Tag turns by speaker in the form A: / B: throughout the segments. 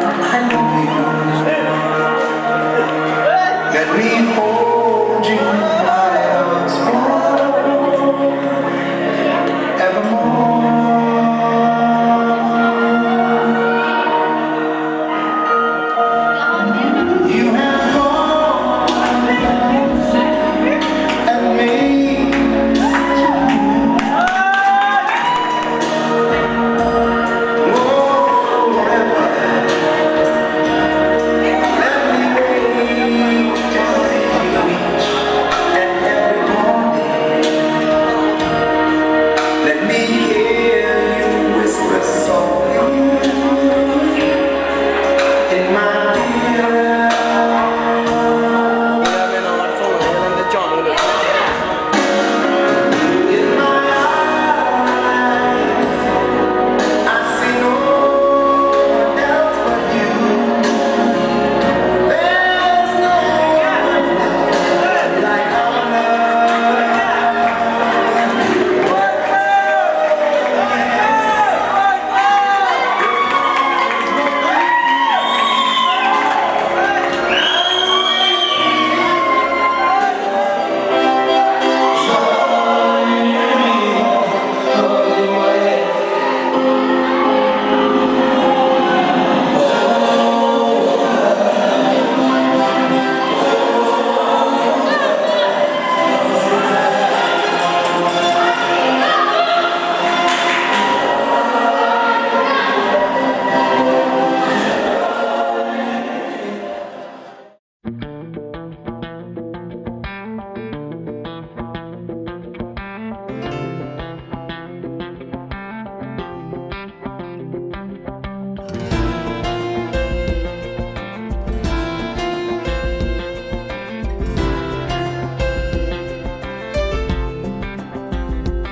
A: I know you. Let me hold you in my arms forevermore. You have gone and made let me hear you whisper softly in my ear. In my eyes, I see no one else but you. There's no one like our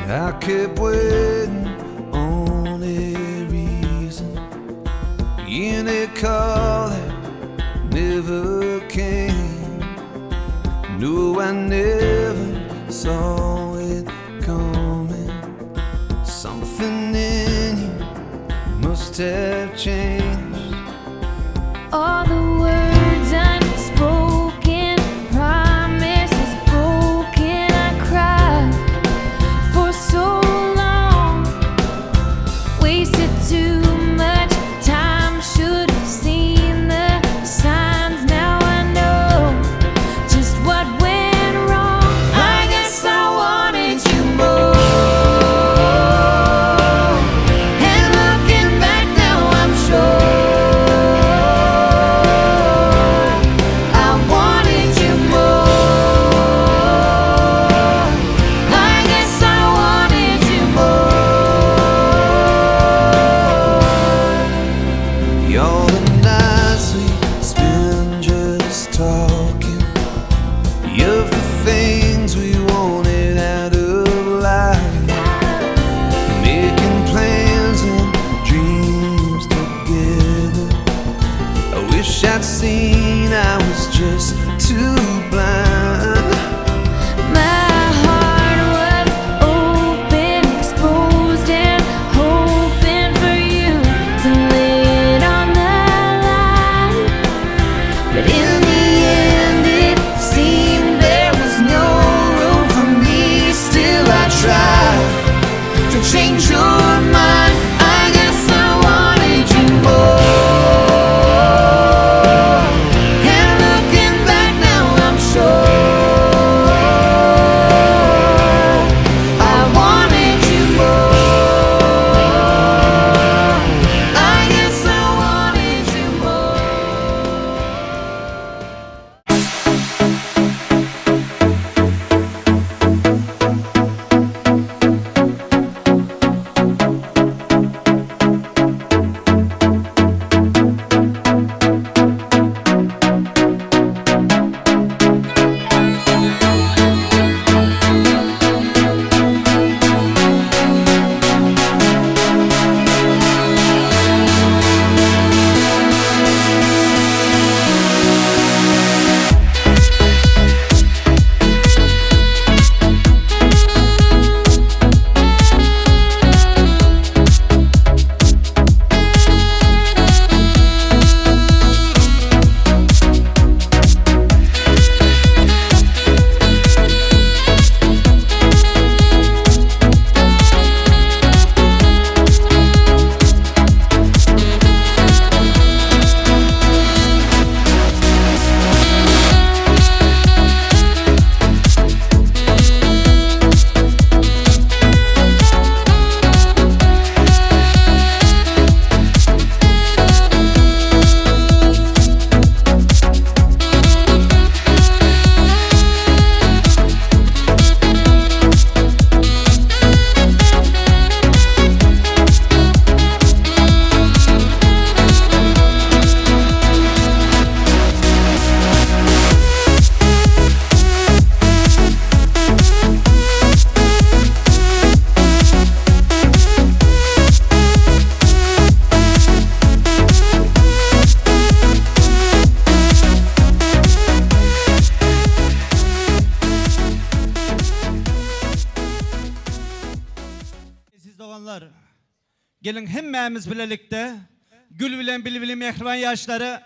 B: I kept waiting on a reason, in a call that never came. No, I never saw it coming. Something in you must have changed.
C: All the words unspoken, promises broken. I cried for so long, wasted too much time. Should have seen the signs. Now I know just what went wrong. I guess I wanted you more, and looking back now I'm sure I wanted you more. I guess I wanted you more.
B: All the nights we spend just talking of the things we wanted out of life, making plans and dreams together. I wish I'd seen I was just too blind.
C: My heart was open, exposed, and hoping for you to lay it on the line. But in the end, it seemed there was no room for me. Still, I tried to change your mind. I guess I wanted you more, and looking back now I'm sure
D: Gelin hemmemiz birlikte gül bilen bilbilim mehriban yaşları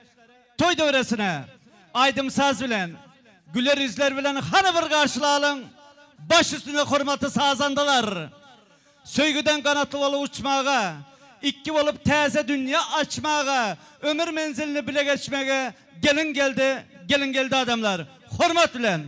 D: toy devresine aydım saz bilen güler yüzler bilen hanı bir karşılayalım. Baş üstüne hürmetli sazandılar. Söygüden kanatlı olup uçmağa, iki olup teze dünya açmağa, ömür menzilini bile geçmeye gelin geldi adamlar. Hürmet bilen.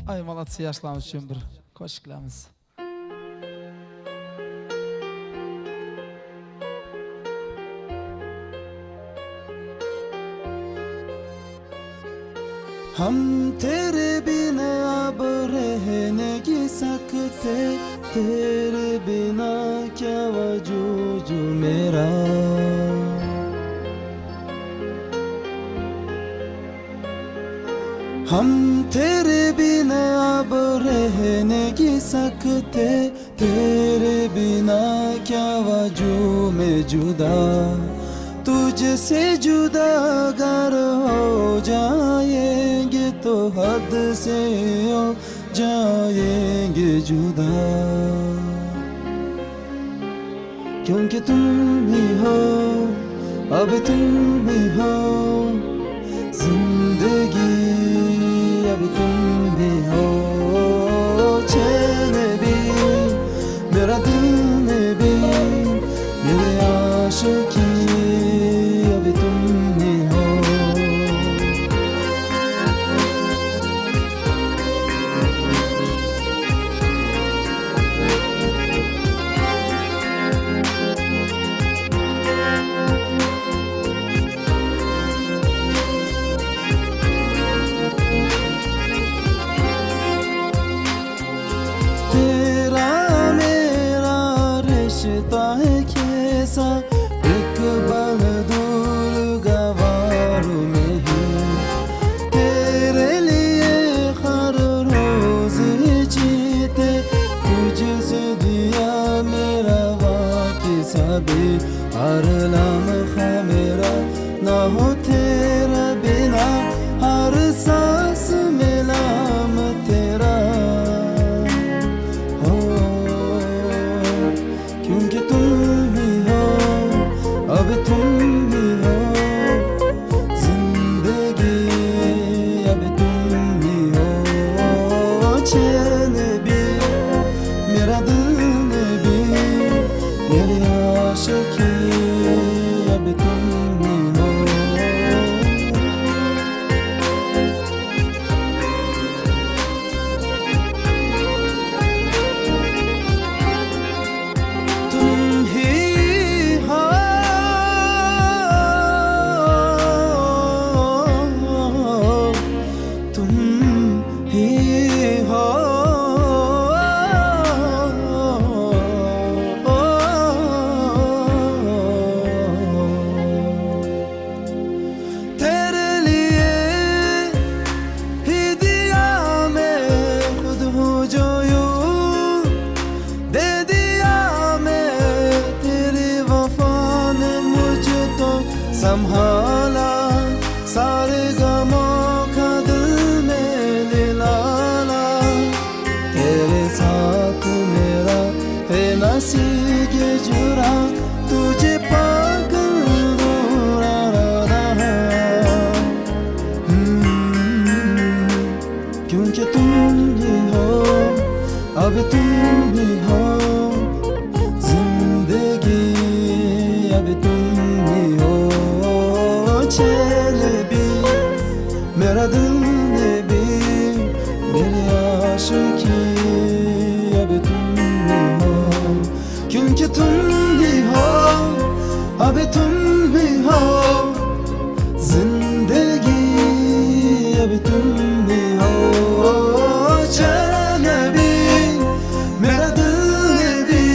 E: Ay malatsi yaşlarımız için bir koşuklarımız.
B: हम तेरे बिना अब रह नहीं सकते, तेरे बिना क्या वजूद मेरा। हम तेरे बिना अब रह नहीं सकते, तेरे बिना क्या वजूद में जुदा। तुझसे जुदा अगर हो जाएंगे तो हद से हो जाएंगे जुदा। क्योंकि तुम ही हो, अब तुम ही हो जिंदगी, अब तुम भी हो चैन भी, मेरा दिल में भी, मेरे आशिकी अब तुम ही हो। तेरा मेरा रिश्ता है कैसा, एक पल दूर गवारों में ही। तेरे लिए हर रोज जीते, तुझसे दिया मेरा वाकिसा भी। हर लम्हा मेरा ना हो तेरा बिना, हर सांस में नाम तेरा हो। क्योंकि तुम ही हो, अब तुम ही हो जिंदगी, अब तुम ही हो चैन भी, मेरा दिल में भी, मेरी आशिकी अब तुम ही हो। तुम ही हो, तुम ही हो, संभाला सारे गमों का दिल में दिलाना तेरे साथ मेरा है नसीब ये जुरा तुझे पागल दूरा रहा क्योंकि तुम ही हो अब तुम ही हो जिंदगी अब तुम ही हो चले भी मेरा दिल ने भी मेरी आशिकी अब तुम ही हो क्योंकि तुम ही हो अब तुम ही हो जिंदगी अब तुम ही हो चले भी मेरा दिल ने भी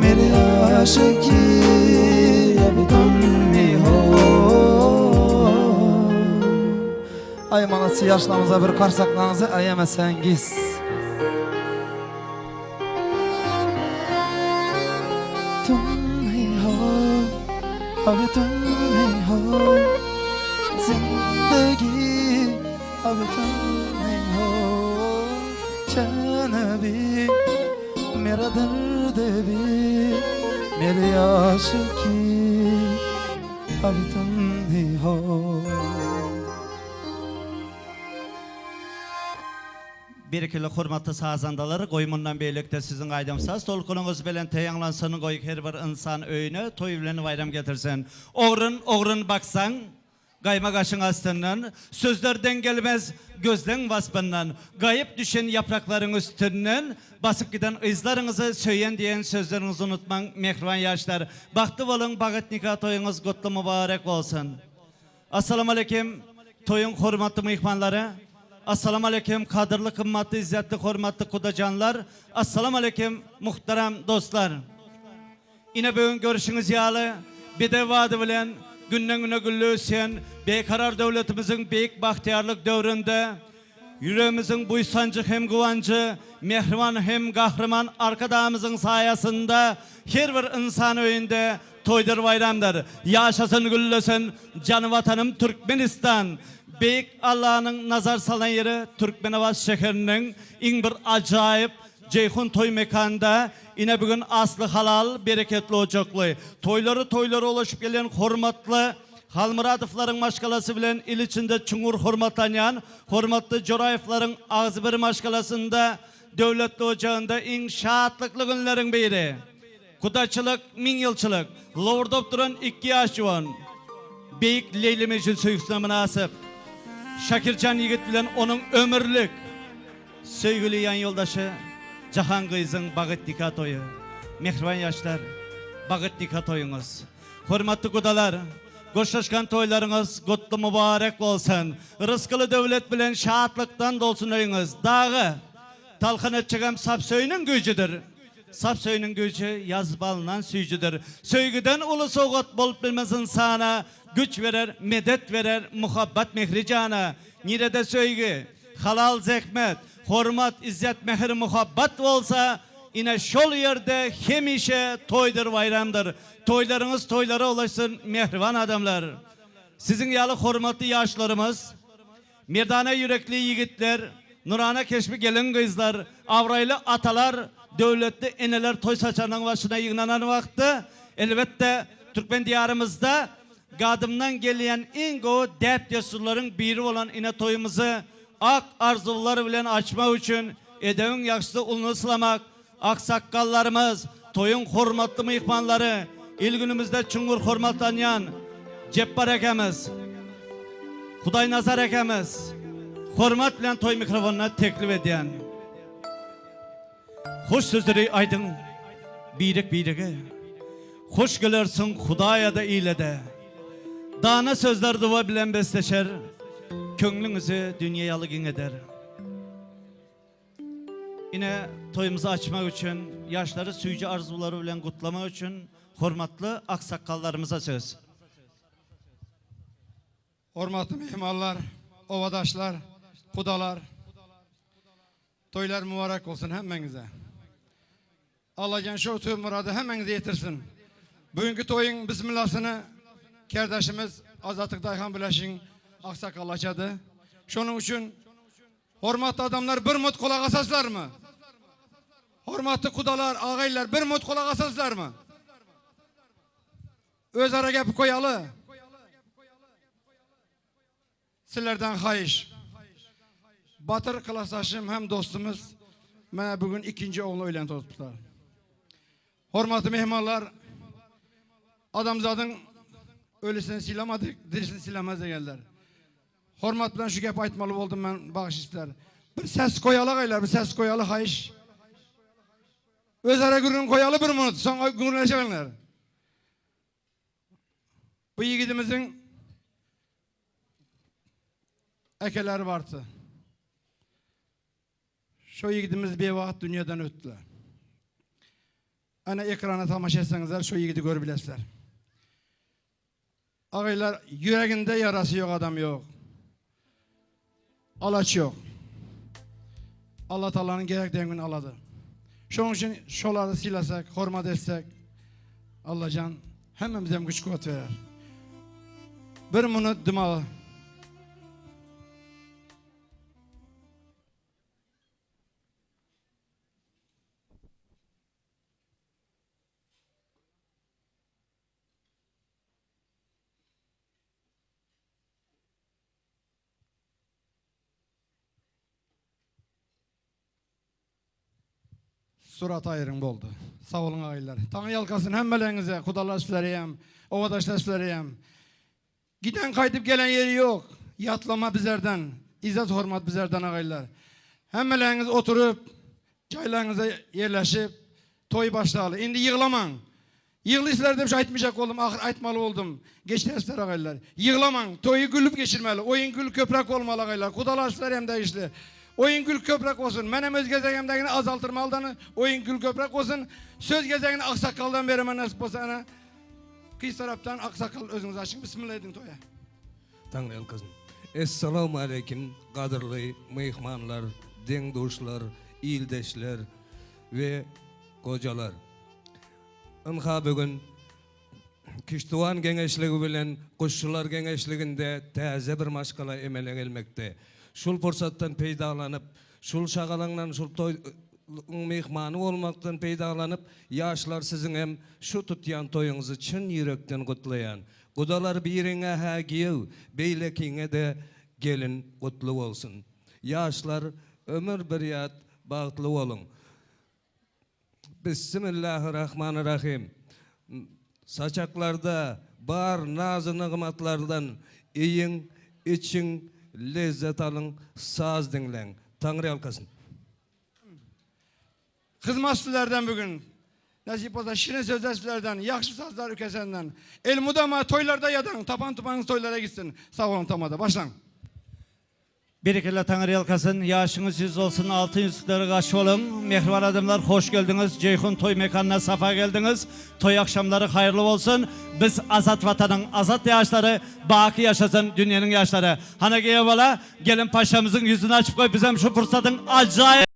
B: मेरी आशिकी अब तुम ही हो
E: Ay manatçı yaşlarımıza bir karsaklarınızı ayamasangiz. Tum hi ho, abi tum hi ho, zindagi abi tum hi ho, janabi mera dard bhi, mere aashiki abi tum hi ho.
D: Birikili hurmatlı sazandaları koyumundan birlikte sizin aydımsaz tolkununuz bilen teyanlansın koyuk her bir insan öyünü toy bilen bayram getirsin. Oğrun baksan kayma kaşın astından sözlerden gelmez gözden vaspından kayıp düşen yaprakların üstünden basıp giden izlarınızı söyleyen diyen sözlerinizi unutman mehriban yaşlar. Baktı olun bağıt nikah toyunuz kutlu mübarek olsun. Assalamu aleyküm toyun hurmatlı mihmanları. Assalamu aleyküm kadırlı, kımmatlı, izzetli, hürmetli kudacanlar. Assalamu aleyküm muhterem dostlar. Yine bugün görüşünüz yağlı. Bir de vadı bilen günden güne güllü sen bekarar devletimizin büyük bahtiyarlık dövründe yüreğimizin buysancı hem güvancı, mehriman hem kahraman arkadaşımızın sayesinde her bir insan önünde toydur bayramdır. Yaşasın güllüsün canı vatanım Türkmenistan. Büyük Allah'ın nazar salan yeri Türkmenavaz şehrinin in bir acayip Ceyhun toy mekanda yine bugün aslı halal bereketli ocaklı toyları ulaşıp gelen hürmetli Halmuratovların maşgalası bilen il içinde çungur hürmetlanyan hürmetli Jorayevların ağzı bir maşgalasında devletli ocağında in şahatlıklı günlerin biri kudaçılık, min yılçılık lordop duran 2 yaş juan Büyük Leyli Meclis Söğüsüne münasip Şakircan Yigit bilen onun ömürlük sevgili yan yoldaşı Cahan Kıyız'ın bağıt nikah toyu. Mehriban yaşlar, bağıt nikah toyunuz. Hürmetli kudalar, koşuşkan toylarınız kutlu mübarek olsun. Rızkılı devlet bilen şahatlıktan dolsun oyunuz. Dağı, talkan etçegem sapsöyünün gücüdür. Sapsöyünün gücü yazbalınan süycüdür. Söygüden ulu soğut bolup bilmez insana güç verer, medet verer, muhabbat mehricana. Nirede söygü, halal zekmet, hürmet, izzet, mehir, muhabbat olsa yine şol yerde hemişe toydur bayramdır. Toylarınız toylara ulaşsın mehriban adamlar. Sizin yalı hürmetli yaşlarımız, merdane yürekli yigitler, nurana keşfi gelin kızlar, avraylı atalar, devletli eneler toy saçanın başına yığınanan vakti elbette Türkmen diyarımızda kadımdan gelen ingo dert yasurların biri olan ine toyumuzu ak arzuları bilen açma için edevin yakıştı ulunu sılamak ak sakkallarımız toyun hürmetli mihmanları ilgünümüzde çungur hürmetlanyan Cebbar ekemiz Kuday Nazar ekemiz hürmet bilen toy mikrofonuna teklif ediyen hoş sözleri aydın birigi hoş gelirsin Hudaya da ile de dana sözler dua bilen besteşer könglünüzü dünyayalı gün eder. Yine toyumuzu açmak için yaşları süyücü arzuları bilen kutlamak için hürmetli aksakallarımıza söz.
F: Hürmetli mehmanlar, ovadaşlar, kudalar, toylar mübarek olsun hemmenize. Allah can şu tüm muradı hemmenize yetirsin. Bugünkü toyun bismillahsını kardeşimiz Azatlık Dayhan Bileşin aksakallaçadı. Şunun için hormatlı adamlar bir mut kulak asaslar mı? Hormatlı kudalar, ağaylar bir mut kulak asaslar mı? Öz ara gap koyalı. Sizlerden hayiş. Batır klasaşım hem dostumuz. Bana bugün ikinci oğlu öyle tuttular. Hormatlı mehmanlar, adamzadın ölüsünü silamadık, dirisini silemezde geldiler. Hormatla şu gap aytmalı oldum ben bağış ister. Bir ses koyalı gaylar, bir ses koyalı hayiş. Özara gürün koyalı bir minut, sonra gürleşebilirler. Bu yiğidimizin ekeleri vardı. Şu yiğidimiz bir vakit dünyadan öttüler. Ana ekrana tamaşa etseniz şu yiğidi görebilirsiniz. Ağaylar yüreğinde yarası yok, adam yok. Alaç yok. Allah Teala'nın gerektiği gün aladı. Şunun için şoları silasak, hormat etsek, Allah can hemimize güç kuvvet verir. Bir minut dimağı. Surat ayırın boldu. Sağ olun ağaylar. Tanrı yalkasın hemmelerinize, kudalar sizlereyem, ovadaşlar sizlereyem. Giden kaydıp gelen yeri yok. Yatlama bizlerden, izzet hormat bizlerden ağaylar. Hemmeleriniz oturup, çaylarınıza yerleşip, toy başlayalı. Şimdi yığlaman. Yığlısılar demiş aytmayacak oldum, ahır aytmalı oldum. Geçtiler ağaylar. Yığlaman, toyu gülüp geçirmeli. Oyun gül köprek olmalı ağaylar. Kudalar sizlereyem de işte. Oyun gül köprek olsun. Benim öz gezegenimdekini azaltırmalıdan oyun gül köprek olsun. Söz gezegeni aksakaldan verime nasip olsa ana. Kıyı taraftan aksakal özünüz açın. Bismillah edin toya.
G: Tanrı kızım. Esselamu aleyküm kadırlı mehmanlar, dengdoşlar, ildeşler ve kocalar. Anha bugün Kiştuan gençliği bilen Kuşçular gençliğinde taze bir maşkala emele gelmekte. Şul fırsattan peydalanıp, şul şagalandan, şul toy mehmanı olmaktan peydalanıp, yaşlar sizin hem şu tutyan toyunuzu çın yürekten kutlayan. Kudalar birine hagiyev, beylekine de gelin kutlu olsun. Yaşlar ömür bir yat bağıtlı olun. Bismillahirrahmanirrahim. Saçaklarda bar nazı nıgmatlardan iyin, için, lezzet alın, saz dinlen. Tanrı alkasın.
F: Hizmetçilerden bugün nasip olsa şirin sözlerden, yakşı sazlar ülkesinden, el mudama toylarda yadan, tapan tupanız toylara gitsin. Sağ olun tamada. Başlan.
D: Berikele Tanrı yalkasın, yaşınız yüz olsun, altın yüzlükleri karşı olun. Mehriban adamlar, hoş geldiniz. Ceyhun toy mekanına safa geldiniz. Toy akşamları hayırlı olsun. Biz azat vatanın, azat yaşları, baki yaşasın dünyanın yaşları. Hanageye bala, gelin paşamızın yüzünü açıp koy, bizim şu fırsatın acayip